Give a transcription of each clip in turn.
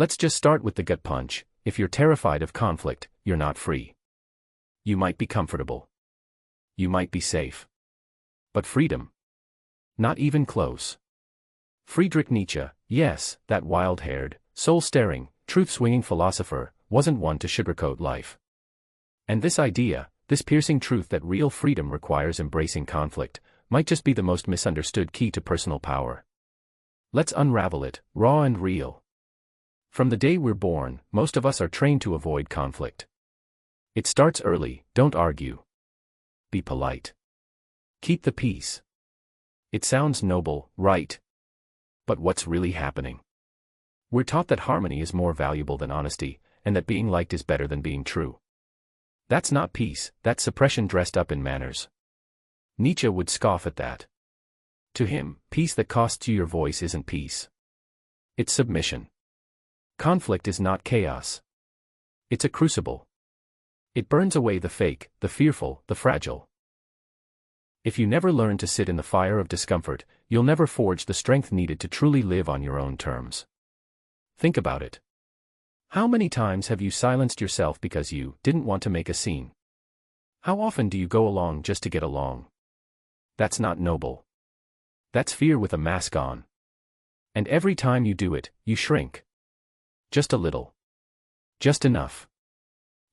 Let's just start with the gut punch. If you're terrified of conflict, you're not free. You might be comfortable. You might be safe. But freedom? Not even close. Friedrich Nietzsche, yes, that wild-haired, soul-staring, truth-swinging philosopher, wasn't one to sugarcoat life. And this idea, this piercing truth that real freedom requires embracing conflict, might just be the most misunderstood key to personal power. Let's unravel it, raw and real. From the day we're born, most of us are trained to avoid conflict. It starts early: don't argue. Be polite. Keep the peace. It sounds noble, right? But what's really happening? We're taught that harmony is more valuable than honesty, and that being liked is better than being true. That's not peace, that's suppression dressed up in manners. Nietzsche would scoff at that. To him, peace that costs you your voice isn't peace. It's submission. Conflict is not chaos. It's a crucible. It burns away the fake, the fearful, the fragile. If you never learn to sit in the fire of discomfort, you'll never forge the strength needed to truly live on your own terms. Think about it. How many times have you silenced yourself because you didn't want to make a scene? How often do you go along just to get along? That's not noble. That's fear with a mask on. And every time you do it, you shrink. Just a little. Just enough.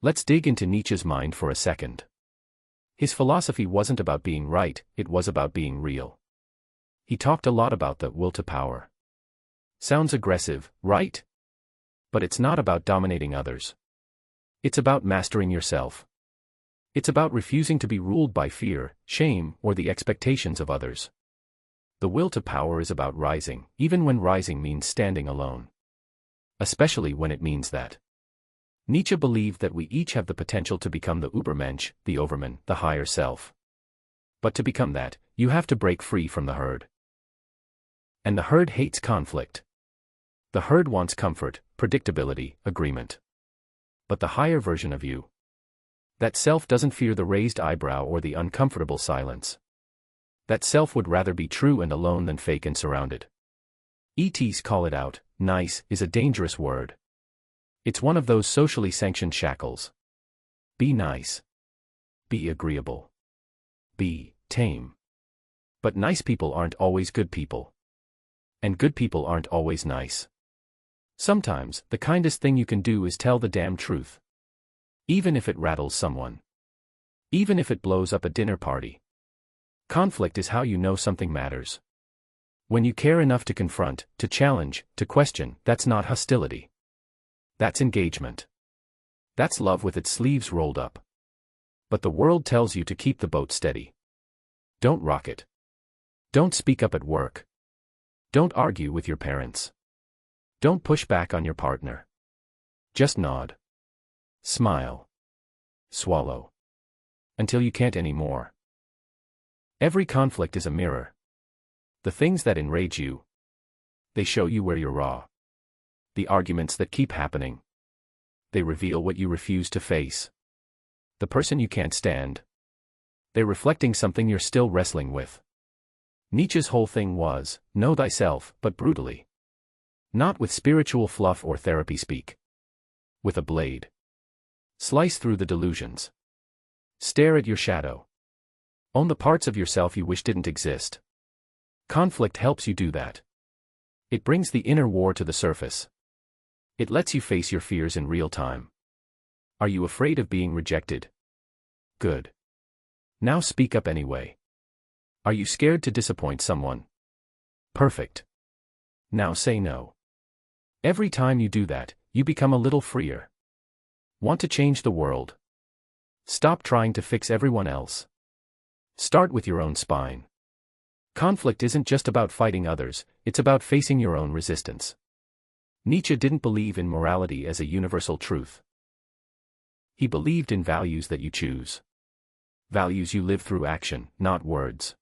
Let's dig into Nietzsche's mind for a second. His philosophy wasn't about being right, it was about being real. He talked a lot about the will to power. Sounds aggressive, right? But it's not about dominating others. It's about mastering yourself. It's about refusing to be ruled by fear, shame, or the expectations of others. The will to power is about rising, even when rising means standing alone. Especially when it means that. Nietzsche believed that we each have the potential to become the Übermensch, the overman, the higher self. But to become that, you have to break free from the herd. And the herd hates conflict. The herd wants comfort, predictability, agreement. But the higher version of you, that self doesn't fear the raised eyebrow or the uncomfortable silence. That self would rather be true and alone than fake and surrounded. ETs call it out. Nice is a dangerous word. It's one of those socially sanctioned shackles. Be nice. Be agreeable. Be tame. But nice people aren't always good people. And good people aren't always nice. Sometimes, the kindest thing you can do is tell the damn truth. Even if it rattles someone. Even if it blows up a dinner party. Conflict is how you know something matters. When you care enough to confront, to challenge, to question, that's not hostility. That's engagement. That's love with its sleeves rolled up. But the world tells you to keep the boat steady. Don't rock it. Don't speak up at work. Don't argue with your parents. Don't push back on your partner. Just nod. Smile. Swallow. Until you can't anymore. Every conflict is a mirror. The things that enrage you, they show you where you're raw. The arguments that keep happening, they reveal what you refuse to face. The person you can't stand, they're reflecting something you're still wrestling with. Nietzsche's whole thing was, know thyself, but brutally. Not with spiritual fluff or therapy speak. With a blade. Slice through the delusions. Stare at your shadow. Own the parts of yourself you wish didn't exist. Conflict helps you do that. It brings the inner war to the surface. It lets you face your fears in real time. Are you afraid of being rejected? Good. Now speak up anyway. Are you scared to disappoint someone? Perfect. Now say no. Every time you do that, you become a little freer. Want to change the world? Stop trying to fix everyone else. Start with your own spine. Conflict isn't just about fighting others, it's about facing your own resistance. Nietzsche didn't believe in morality as a universal truth. He believed in values that you choose. Values you live through action, not words.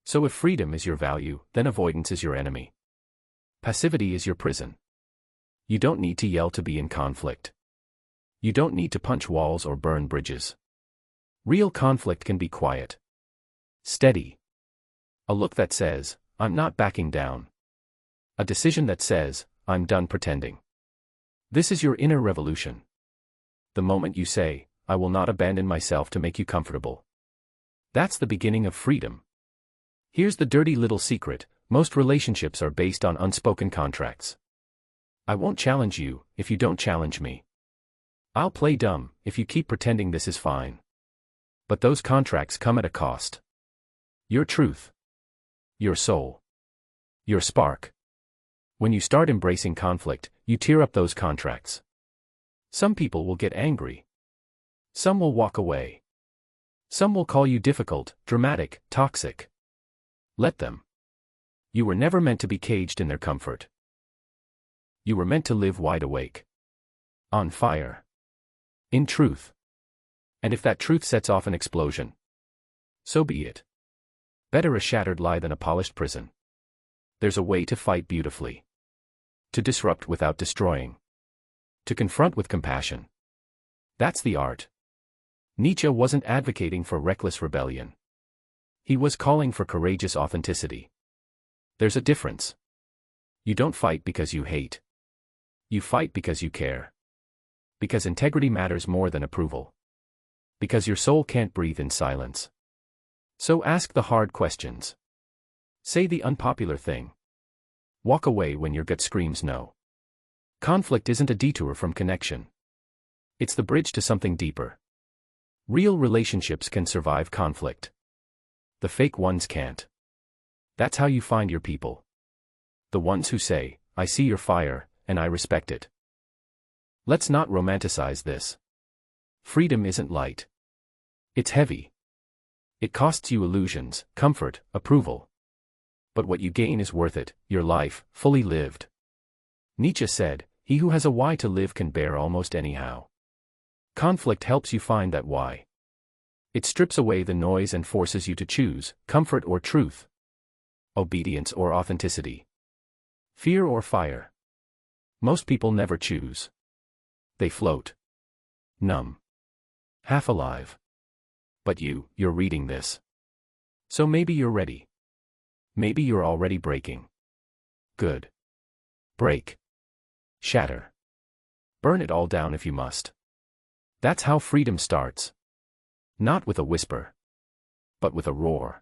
So if freedom is your value, then avoidance is your enemy. Passivity is your prison. You don't need to yell to be in conflict. You don't need to punch walls or burn bridges. Real conflict can be quiet. Steady. A look that says, I'm not backing down. A decision that says, I'm done pretending. This is your inner revolution. The moment you say, I will not abandon myself to make you comfortable. That's the beginning of freedom. Here's the dirty little secret: most relationships are based on unspoken contracts. I won't challenge you if you don't challenge me. I'll play dumb if you keep pretending this is fine. But those contracts come at a cost. Your truth. Your soul. Your spark. When you start embracing conflict, you tear up those contracts. Some people will get angry. Some will walk away. Some will call you difficult, dramatic, toxic. Let them. You were never meant to be caged in their comfort. You were meant to live wide awake. On fire. In truth. And if that truth sets off an explosion, so be it. Better a shattered lie than a polished prison. There's a way to fight beautifully. To disrupt without destroying. To confront with compassion. That's the art. Nietzsche wasn't advocating for reckless rebellion. He was calling for courageous authenticity. There's a difference. You don't fight because you hate. You fight because you care. Because integrity matters more than approval. Because your soul can't breathe in silence. So ask the hard questions. Say the unpopular thing. Walk away when your gut screams no. Conflict isn't a detour from connection. It's the bridge to something deeper. Real relationships can survive conflict. The fake ones can't. That's how you find your people. The ones who say, I see your fire, and I respect it. Let's not romanticize this. Freedom isn't light. It's heavy. It costs you illusions, comfort, approval. But what you gain is worth it, your life, fully lived. Nietzsche said, he who has a why to live can bear almost anyhow. Conflict helps you find that why. It strips away the noise and forces you to choose, comfort or truth. Obedience or authenticity. Fear or fire. Most people never choose. They float. Numb. Half alive. But you're reading this. So maybe you're ready. Maybe you're already breaking. Good. Break. Shatter. Burn it all down if you must. That's how freedom starts. Not with a whisper, but with a roar.